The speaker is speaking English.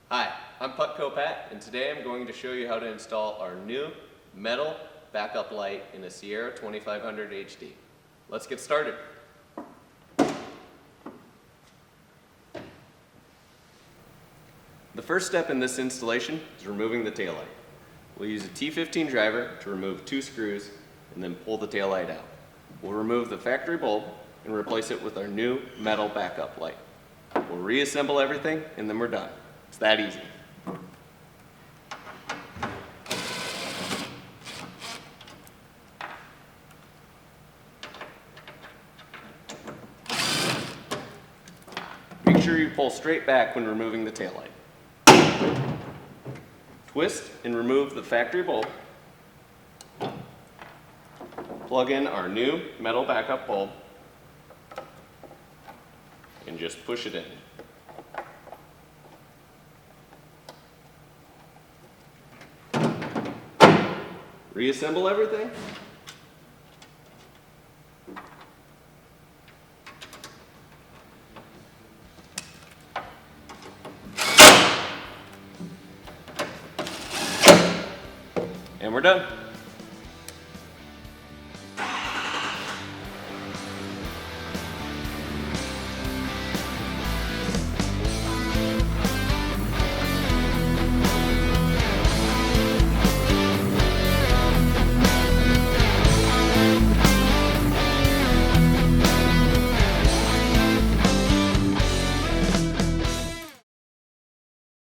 Hi, I'm Putco Pat, and today I'm going to show you how to install our new metal backup light in a Sierra 2500 HD. Let's get started. The first step in this installation is removing the taillight. We'll use a T15 driver to remove 2 screws and then pull the taillight out. We'll remove the factory bulb and replace it with our new metal backup light. We'll reassemble everything and then we're done. It's that easy. Make sure you pull straight back when removing the taillight. Twist and remove the factory bulb. Plug in our new metal backup bulb and just push it in. Reassemble everything. And we're done.